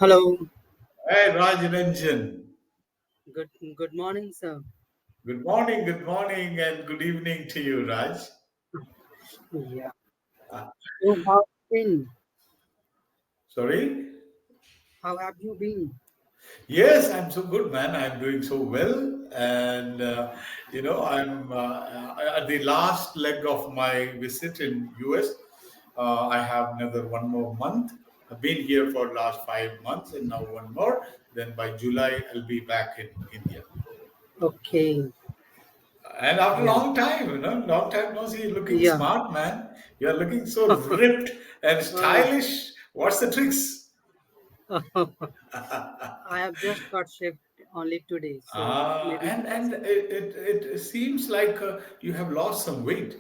Hello. Hey, Raj Ranjan. Good morning, sir. Good morning, and good evening to you, Raj. Yeah. Uh, So how have you been? Sorry? How have you been? Yes, I'm so good, man. I'm doing so well. And, I'm at the last leg of my visit in US. I have another one more month. I've been here for last 5 months and now one more. Then by July, I'll be back in India. Okay. And after a Yeah. long time, long time no see, looking Yeah. smart, man. You're looking so ripped and Oh, stylish. What's the tricks? I have just got shipped only today, so maybe And it seems like you have lost some weight,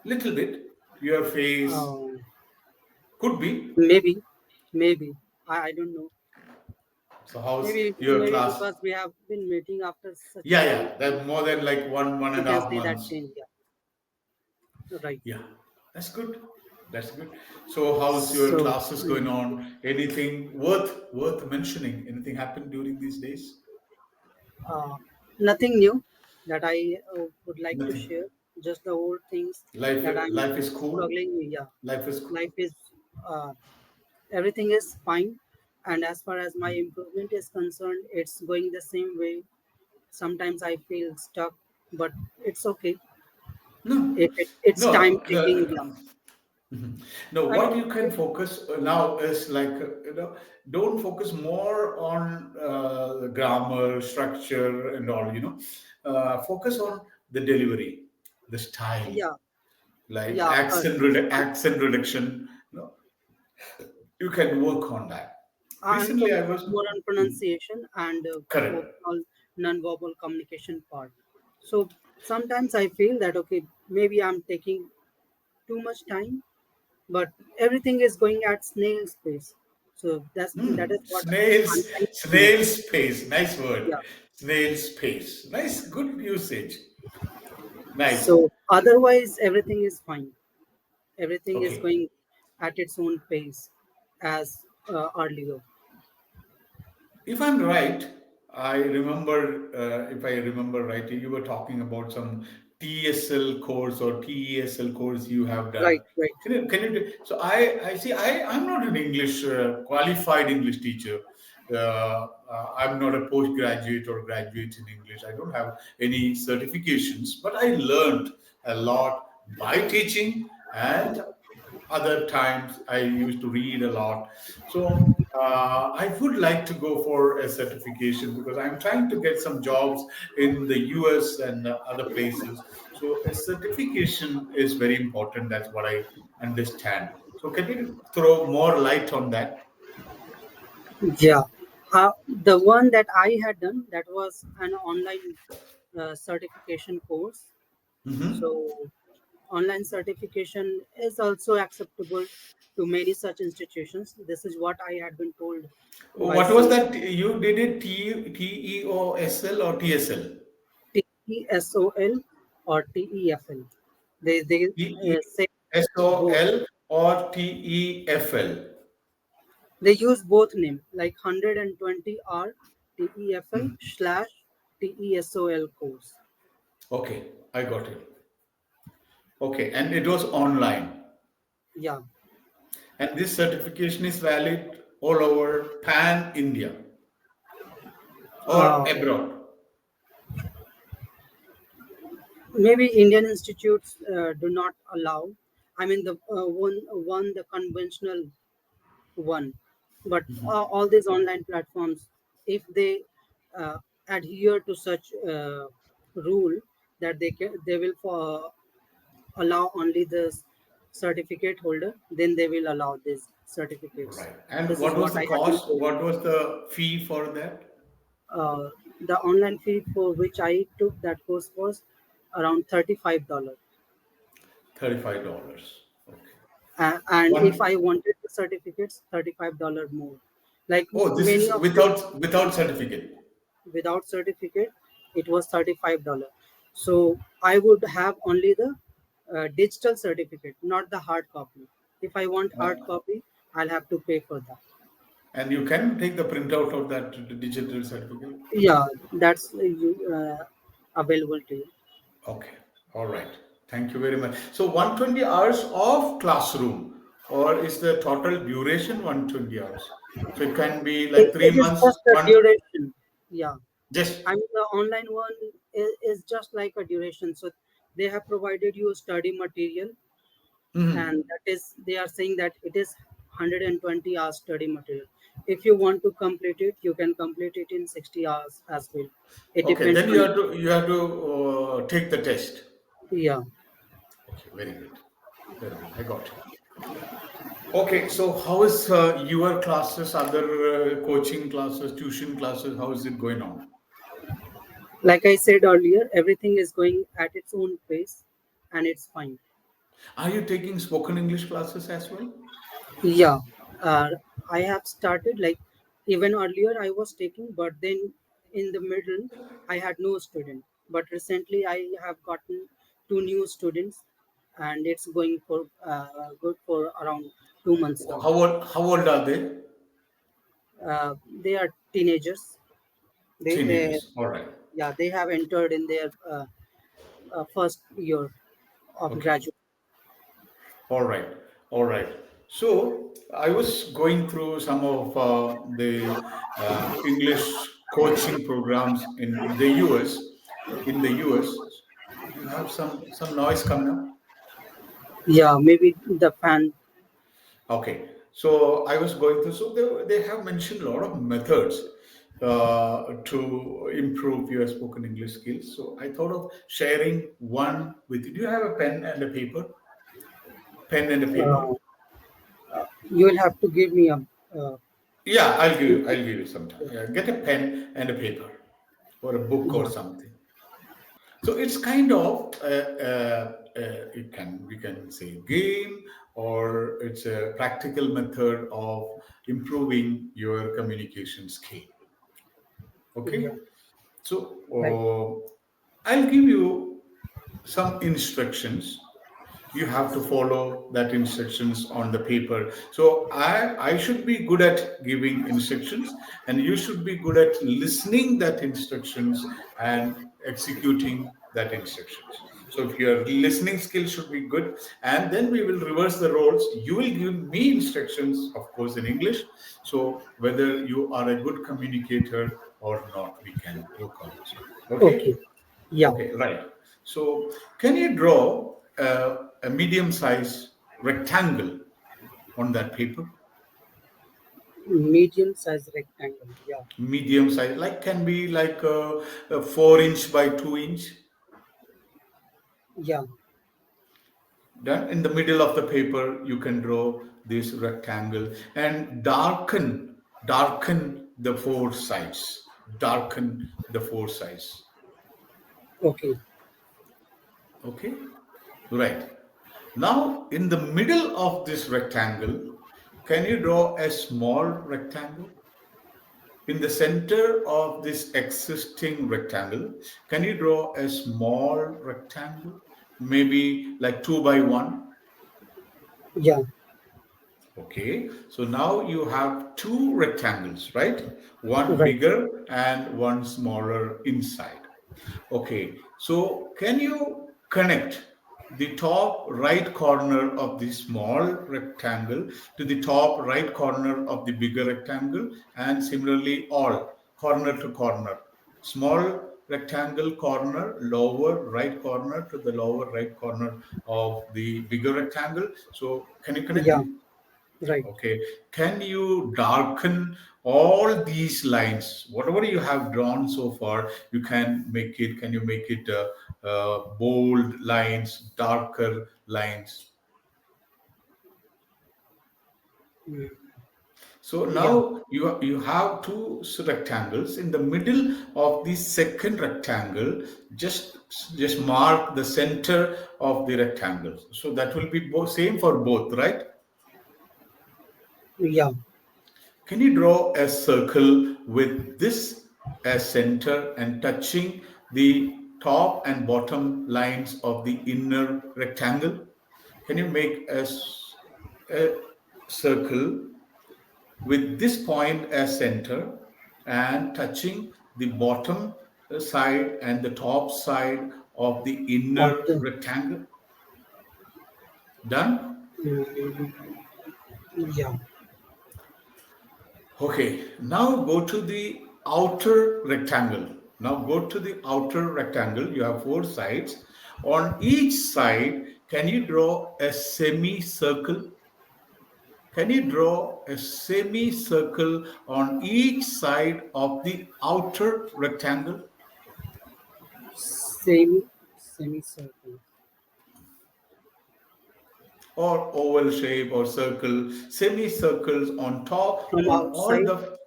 little bit. Your face uh, could be. maybe maybe I don't know. So how's your Maybe class? because we have been meeting after such a Yeah, long yeah. time, That more than like one you and a can half see that months. change. Yeah. Right. Yeah, that's good. That's good. So how's your So classes going on? Anything worth mentioning? Anything happened during these days? uh, nothing new that I would like to Nothing. share. Just the old things Life that I'm life is cool. struggling with. Yeah, Life is cool. life is uh, everything is fine, and as far as my improvement is concerned, it's going the same way. Sometimes I feel stuck, but it's okay. No, It's time no, taking. Yeah, no. I What mean, you can focus now is like don't focus more on the grammar, structure, and all. Focus on the delivery, the style, yeah, like yeah. accent reduction. You can work on that. I'm Recently, I focusing was more on pronunciation and correct. overall non-verbal communication part. So sometimes I feel that okay, maybe I'm taking too much time, but everything is going at snail's pace. So that is what I'm trying to do. Snail space. Nice word. Yeah. Snail space. Nice, good usage. Nice. So otherwise, everything is fine. Everything is Okay. going at its own pace as earlier. If I'm right, if I remember right, you were talking about some TSL course or TESL course you have done. Right, right. So I see, I'm not an English, qualified English teacher. I'm not a postgraduate or graduate in English. I don't have any certifications, but I learned a lot by teaching, and other times I used to read a lot. So I would like to go for a certification because I'm trying to get some jobs in the US and other places. So a certification is very important. That's what I understand. So can you throw more light on that? Yeah. The one that I had done that was an online certification course. Hmm. So online certification is also acceptable to many such institutions. This is what I had been told by What was some that? You did it TEOSL or TSL? TESOL or TEFL. They say both. TESOL or TEFL? They use both name like 120R TEFL slash TESOL course. Okay, I got it. Okay, and it was online. Yeah. And this certification is valid all over pan India or Uh, abroad. Maybe Indian institutes do not allow. I mean the one the conventional one, but all these online platforms, if they uh, adhere to such rule that they will allow only the certificate holder, then they will allow these certificates. Right. And This is what was what the I have been cost? told. What was the fee for that? Uh, the online fee for which I took that course was around $35. $35. Okay. And if One I wanted the certificates, $35 more. Like oh, this many is of the without certificate. without certificate, it was $35. So I would have only the digital certificate, not the hard copy. If I want hard Uh, copy, I'll have to pay for that. And you can take the printout of that digital certificate. Yeah, that's available to you. Okay. All right. Thank you very much. So 120 hours of classroom, or is the total duration 120 hours? So it can be like It 3 is months, just a one duration. Yeah, just. I mean the online one is just like a duration. So they have provided you study material, and Mhm. that is they are saying that it is 120 hours study material. If you want to complete it, you can complete it in 60 hours as well. It Okay, depends then on you have to take the test. yeah. Okay, very good. Very good. I got you. Okay, so how is your classes, other coaching classes, tuition classes, how is it going on? Like I said earlier, everything is going at its own pace, and it's fine. Are you taking spoken English classes as well? Yeah, uh, I have started like even earlier I was taking, but then in the middle I had no student. But recently I have gotten two new students, and it's going for good for around 2 months now. How old are they? They are teenagers. They Teenagers. All right. yeah, they have entered in their first year of Okay. graduate. All right. All right. So I was going through some of the English coaching programs in the US. In the US, you have some noise coming up. Yeah, maybe the fan. Okay, so I was going through. So they have mentioned a lot of methods to improve your spoken English skills. So I thought of sharing one with you. Do you have a pen and a paper? Pen and a paper. Uh, you will have to give me a. Uh, Yeah, I'll give you. I'll give you some time. Yeah, get a pen and a paper, or a book or yeah. something. So it's kind of it can we can say game, or it's a practical method of improving your communication skill. Yeah, Okay, so right. I'll give you some instructions. You have to follow that instructions on the paper. So I should be good at giving instructions, and you should be good at listening that instructions and executing that instructions. So if your listening skill should be good, and then we will reverse the roles. You will give me instructions, of course, in English. So whether you are a good communicator or not, we can work on this one. Okay. Okay. Yeah. Okay, right. So, can you draw a medium size rectangle on that paper? Medium size rectangle. Yeah. Medium size, like can be like a 4 inch by 2 inch. Yeah. Then in the middle of the paper, you can draw this rectangle and darken the four sides. Darken the four sides. Okay. Okay, right. Now, in the middle of this rectangle, can you draw a small rectangle? In the center of this existing rectangle, can you draw a small rectangle? Maybe like 2 by 1. Yeah. Okay, so now you have two rectangles, right? One Right. bigger and one smaller inside. Okay, so can you connect the top right corner of the small rectangle to the top right corner of the bigger rectangle, and similarly all corner to corner? Small rectangle corner, lower right corner to the lower right corner of the bigger rectangle. So can you connect Yeah. it? Right. Okay. Can you darken all these lines? Whatever you have drawn so far, you can make it. Can you make it bold lines, darker lines? Mm, So yeah. now you have two rectangles. In the middle of the second rectangle, just just mark the center of the rectangle. So that will be both same for both, right? Yeah. Can you draw a circle with this as center and touching the top and bottom lines of the inner rectangle? Can you make a circle with this point as center and touching the bottom side and the top side of the of inner the rectangle. Done? mm, yeah. Okay, now go to the outer rectangle. Now go to the outer rectangle. You have four sides. On each side, can you draw a semicircle? Can you draw a semicircle on each side of the outer rectangle? Semicircle Or oval shape or circle, semicircles on top, from on all outside. the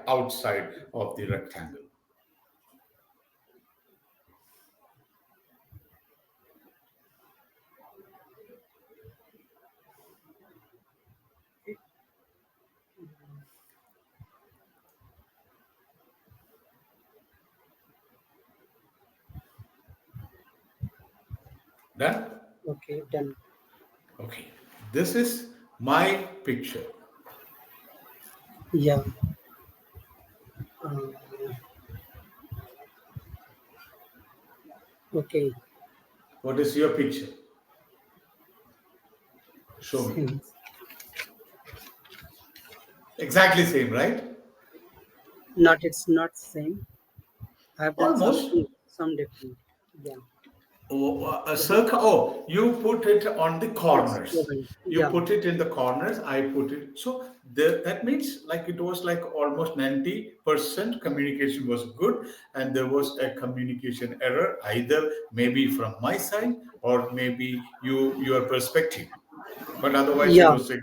outside of the rectangle. Done? Okay, done. Okay. This is my picture. Yeah. Uh, okay. What is your picture? Show me. Same. Exactly same, right? Not it's not same. I've done Almost. some different. Yeah. Oh, a The, circle. Oh, you put it on the it's corners. open. You Yeah. put it in the corners. I put it. So that means like it was like almost 90% communication was good, and there was a communication error either maybe from my side or maybe your perspective. But otherwise, it Yeah. was a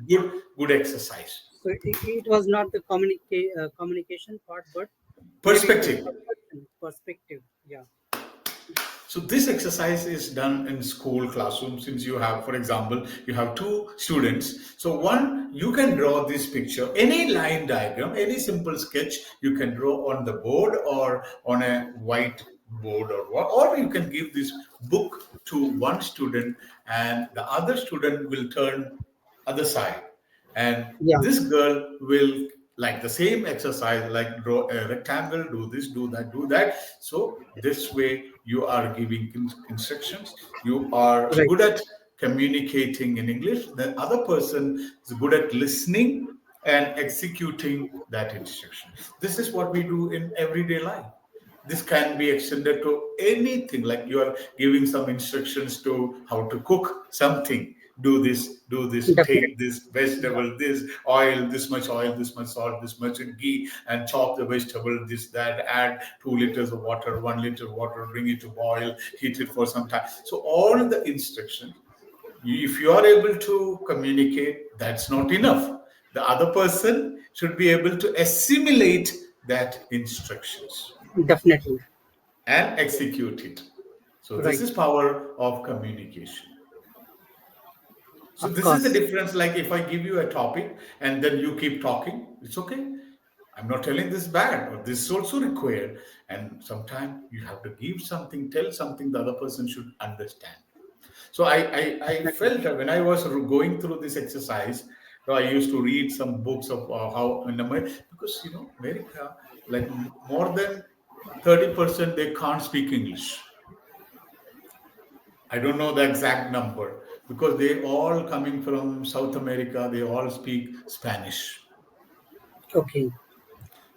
good exercise. So it was not the communication part, but maybe the Perspective. perspective. Yeah. So this exercise is done in school classroom since you have, for example, you have two students. So one, you can draw this picture, any line diagram, any simple sketch you can draw on the board or on a white board or what, or you can give this book to one student and the other student will turn other side and Yeah. this girl will like the same exercise like draw a rectangle, do this, do that, do that. So this way you are giving instructions, you are Right. good at communicating in English, the other person is good at listening and executing that instruction. This is what we do in everyday life. This can be extended to anything like you are giving some instructions to how to cook something, do this, take Definitely. this Yeah. vegetable, this oil, this much salt, this much ghee, and chop the vegetable, this that, add 2 liters of water, 1 liter of water, bring it to boil, heat it for some time. So all the instructions, if you are able to communicate, that's not enough. The other person should be able to assimilate that instructions Definitely. and execute it. So this Right. is power of communication. So Of this is the course. difference. Like if I give you a topic and then you keep talking, it's okay. I'm not telling this bad, or this is also required. And sometimes you have to give something, tell something the other person should understand. So I Definitely. felt that when I was going through this exercise, I used to read some books of how in America, because America, like more than 30% they can't speak English. I don't know the exact number because they all coming from South America. They all speak Spanish. Okay.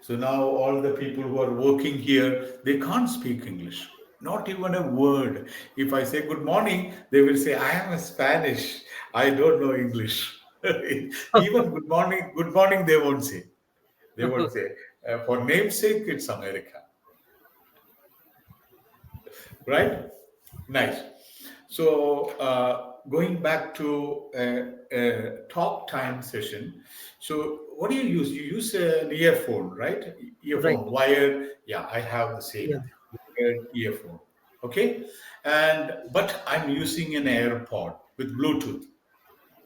So now all the people who are working here, they can't speak English. Not even a word. If I say good morning, they will say, I am a Spanish. I don't know English. Even good morning, they won't say. They won't say. For namesake, it's America. Right? Nice. So going back to a talk time session. So what do you use? You use an earphone, right? Right. Earphone, wired. Yeah, I have the same Yeah. wired earphone. Okay, and but I'm using an AirPod with Bluetooth,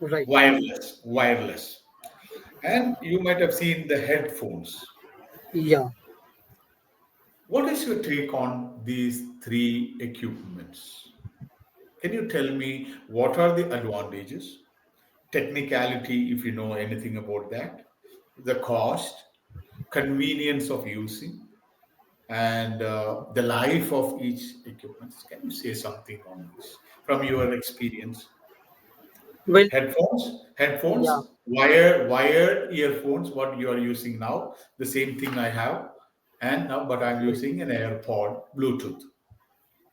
Right. wireless. And you might have seen the headphones. Yeah. What is your take on these three equipments? Can you tell me what are the advantages? technicality, if you know anything about that, the cost, convenience of using, and the life of each equipment. Can you say something on this from your experience? Well, yeah, Wired earphones, what you are using now, the same thing I have, and now, but I'm well, using an AirPod Bluetooth.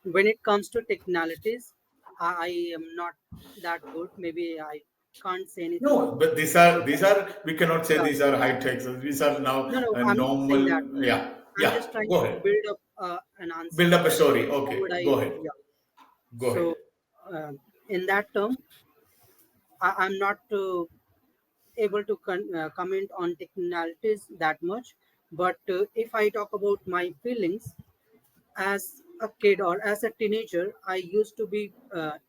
when it comes to technicalities, I am not that good. Maybe I can't say anything No, but on that. we cannot say Yeah. these are high tech. These are now No, no, a I'm not saying that. normal. Yeah, I'm yeah. just trying Go to ahead. build up an Build answer up a that story. how Okay, would I, go ahead. yeah. Go ahead. So, in that term, I'm not able to comment on technicalities that much. But if I talk about my feelings, as a kid or as a teenager, I used to be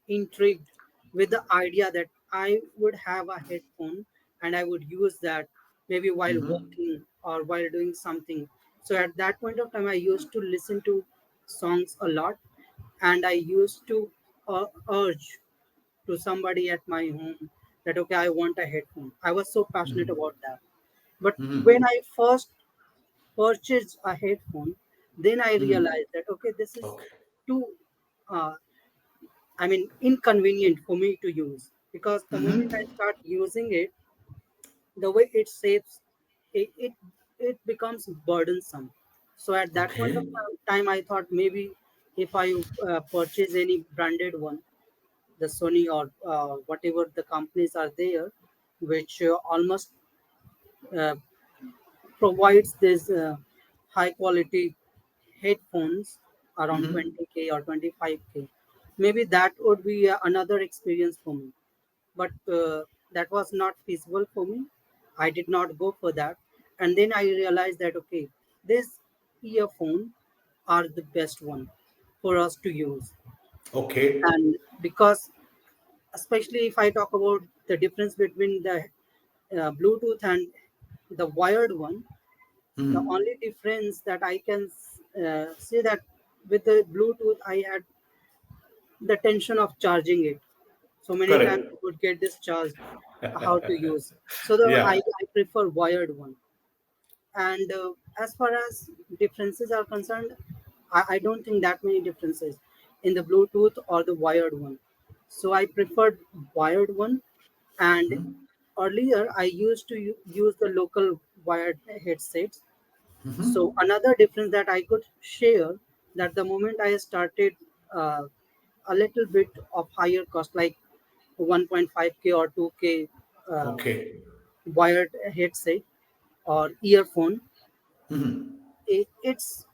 intrigued with the idea that I would have a headphone and I would use that maybe while Mm-hmm. walking or while doing something. So at that point of time, I used to listen to songs a lot, and I used to urge to somebody at my home that okay, I want a headphone. I was so passionate about that. But when Mm-hmm. I first purchased a headphone, then I Mm-hmm. realized that okay, this is Okay. too, uh, I mean, inconvenient for me to use, because the moment I Mm-hmm. start using it, the way it shapes, it becomes burdensome. So at that point of Okay. time, I thought maybe if I purchase any branded one, the Sony or whatever the companies are there, which almost uh, provides this high quality headphones around Mm-hmm. 20K or 25K. Maybe that would be another experience for me. But that was not feasible for me. I did not go for that. And then I realized that, okay, this earphone are the best one for us to use. Okay. And because, especially if I talk about the difference between the Bluetooth and the wired one, the Mm-hmm. only difference that I can say that with the Bluetooth, I had the tension of charging it. So many times Correct. it would get discharged, how to use. So Yeah. I prefer wired one. And as far as differences are concerned, I don't think that many differences in the Bluetooth or the wired one. So I preferred wired one. And Mm-hmm. earlier I used to use the local wired headsets. So another difference that I could share, that the moment I started uh, a little bit of higher cost, like 1.5K or 2K uh, Okay. wired headset or earphone, Mm-hmm. it's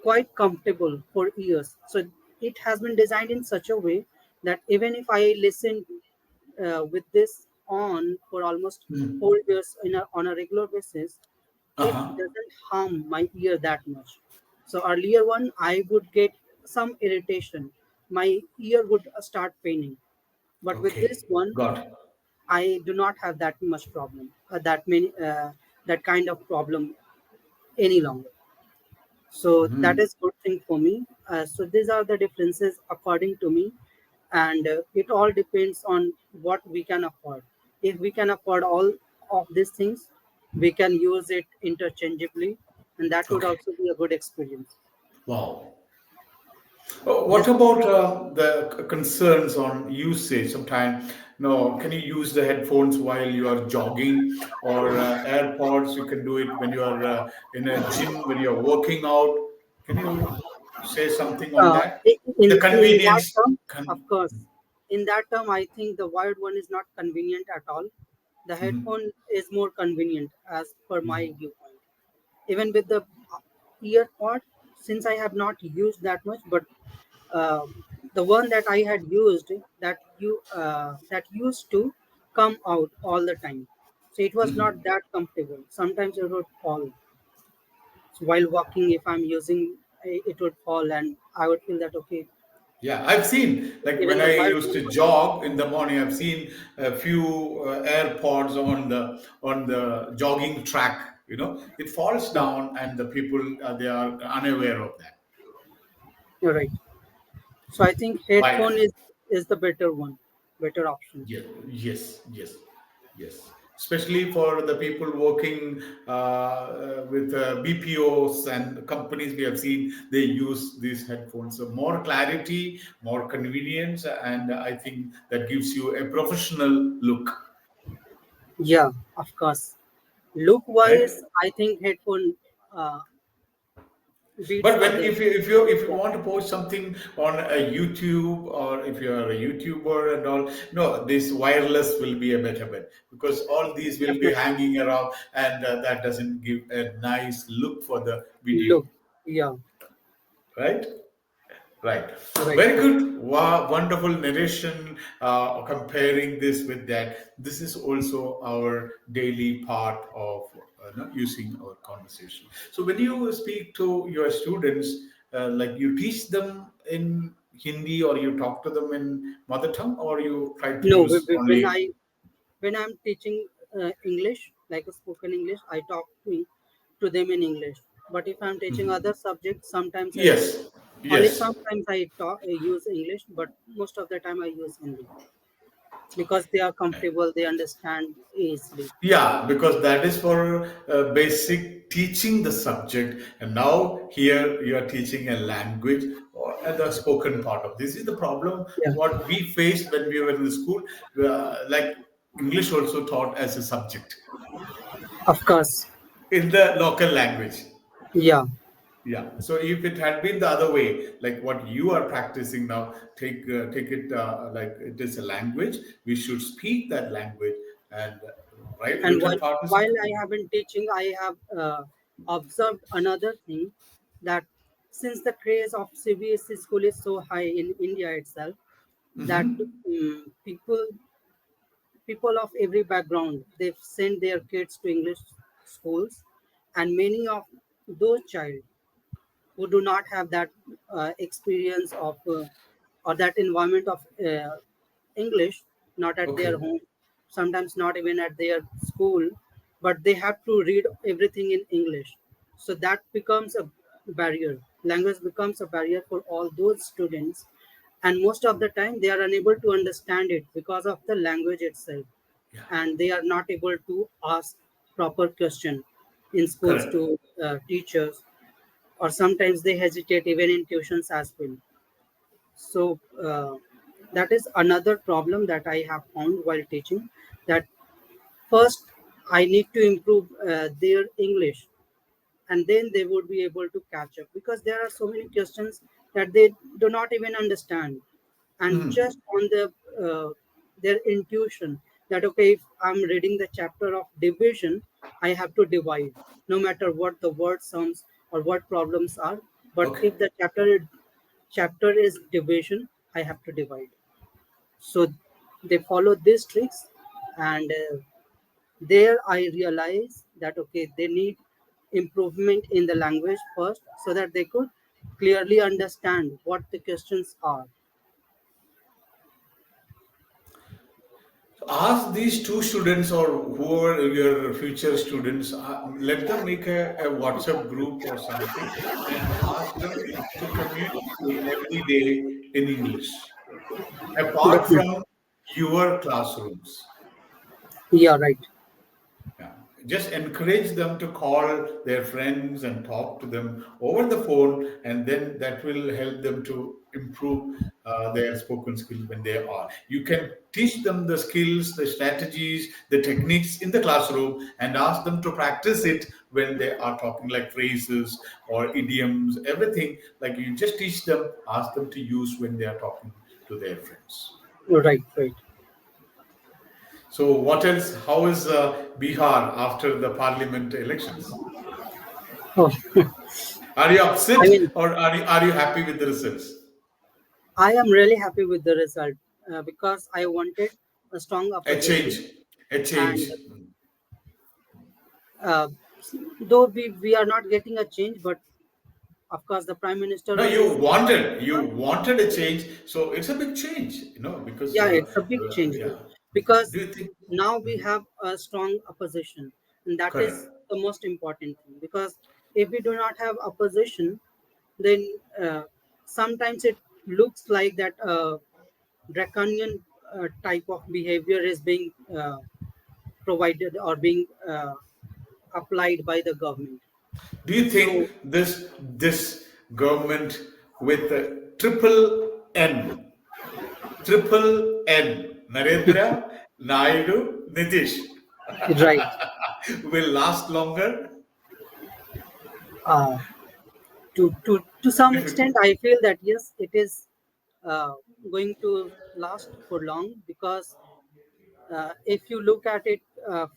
quite comfortable for ears. So it has been designed in such a way that even if I listen with this on for almost Mm-hmm. 4 years on a regular basis, it Uh-huh. doesn't harm my ear that much. So earlier one, I would get some irritation. My ear would start paining. But with this Okay. one, Got it. I do not have that much problem, that kind of problem any longer. So that Mm-hmm. is good thing for me. So these are the differences according to me, and it all depends on what we can afford. If we can afford all of these things, we can use it interchangeably, and that would Okay. also be a good experience. Wow. What This about the concerns on usage? Sometimes, no, can you use the headphones while you are jogging, or AirPods? You can do it when you are in a gym, when you are working out. Can you say something on that? The in that convenience. term, of Con- course, in that term, I think the wired one is not convenient at all. The Mhm. headphone is more convenient as per my viewpoint. Even with the ear pod, since I have not used that much, but uh, the one that I had used, that used to come out all the time, so it was not that comfortable. Sometimes it would fall. So while walking, if I'm using it would fall, and I would feel that okay, Yeah, I've seen, like when even I the wired used one to was jog in the morning, I've seen a few AirPods on the jogging track. It falls yeah, down, and the people they are unaware of that. you're right. So I think Like, headphone is the better one, better option. yes, yes, yes. Yes, especially for the people working with BPOs and companies, we have seen they use these headphones. So more clarity, more convenience, and I think that gives you a professional look, Yeah, of course. Look right? wise, I think headphone uh, beats But when other. if you Yeah, want to post something on a YouTube, or if you are a YouTuber and all, no, this wireless will be a better bet, because all these will be definitely. hanging around, and that doesn't give a nice look for the video, Look, yeah, right? Right. right, Very right. good. Wow, wonderful narration. Comparing this with that, this is also our daily part of using our conversation. So when you speak to your students, like you teach them in Hindi, or you talk to them in mother tongue, or you try to No, use when only. when I'm teaching English, like a spoken English, I talk to them in English. But if I'm teaching other subjects, sometimes I Yes. only Yes. sometimes I use English, but most of the time I use Hindi because they are comfortable, they understand easily. Yeah, because that is for basic teaching the subject, and now here you are teaching a language, or the spoken part of this is the problem. Yeah, What we faced when we were in the school, like English also taught as a subject of course. in the local language. Yeah, Yeah. So if it had been the other way, like what you are practicing now, take it like it is a language. We should speak that language, and and written part is while I okay. have been teaching, I have observed another thing that since the craze of CBSE school is so high in India itself, that people of every background they've sent their kids to English schools, and many of those child who do not have that experience of or that environment of English, not at their Okay. home, sometimes not even at their school, but they have to read everything in English. So that becomes a barrier. Language becomes a barrier for all those students, and most of the time they are unable to understand it because of the language itself, Yeah. and they are not able to ask proper question in schools Correct. to teachers, or sometimes they hesitate even in tuitions as well. So that is another problem that I have found while teaching, that first I need to improve their English, and then they would be able to catch up, because there are so many questions that they do not even understand, and just on uh, their intuition that okay, if I'm reading the chapter of division, I have to divide, no matter what the word sounds or what problems are. But Okay. if the chapter is division, I have to divide. So they follow these tricks, and there I realize that okay, they need improvement in the language first, so that they could clearly understand what the questions are. So ask these two students, or whoever your future students, let them make a WhatsApp group or something, and ask them to communicate every day in English, apart Definitely. from your classrooms. Yeah, right. Yeah. Just encourage them to call their friends and talk to them over the phone, and then that will help them to improve their spoken skills when they are. You can teach them the skills, the strategies, the techniques in the classroom, and ask them to practice it when they are talking, like phrases or idioms, everything. Like you just teach them, ask them to use when they are talking to their friends. Right, right. So, what else? How is Bihar after the parliament elections? Oh, Are you I upset, mean, or are you happy with the results? I am really happy with the result, because I wanted a strong A opposition, change, a and change. uh, though we are not getting a change, but of course the prime minister No, role is you wanted a change, so it's a big change, because yeah, it's a big change yeah. though, because Do you think? now we Mhm. have a strong opposition, and that is Correct. the most important thing. Because if we do not have opposition, then sometimes it looks like that draconian type of behavior is being provided or being applied by the government. Do you think So this government with a triple N, Narendra, Naidu, Nitish, right, will last longer? uh, to some Difficult. extent, I feel that yes, it is uh, going to last for long, because if you look at it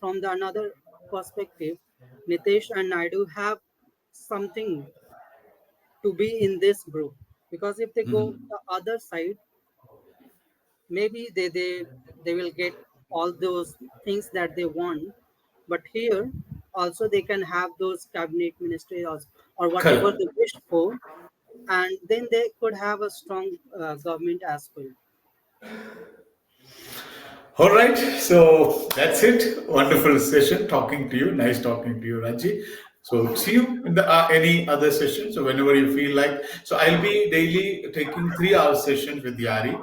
from the another perspective, Nitesh and Naidu have something to be in this group, because if they go the other side, maybe they will get all those things that they want, but here also they can have those cabinet ministries, or whatever Correct. they wish for, and then they could have a strong government as well. All right, so that's it. Wonderful session talking to you. Nice talking to you, Raji. So see you in the any other session. So whenever you feel like, so I'll be daily taking 3 hour sessions with Yari,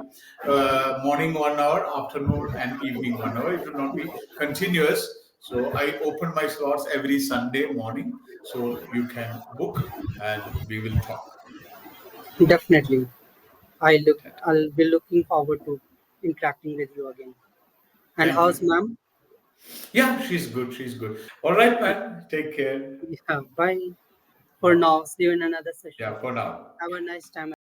morning 1 hour, afternoon and evening 1 hour. It will not be continuous. So I open my slots every Sunday morning, so you can book and we will talk. Definitely, I'll be looking forward to interacting with you again. And Thank how's you. ma'am? Yeah, she's good. She's good. All right, man. Take care. Yeah, bye for Bye. now. See you in another session. Yeah, for now. Have a nice time.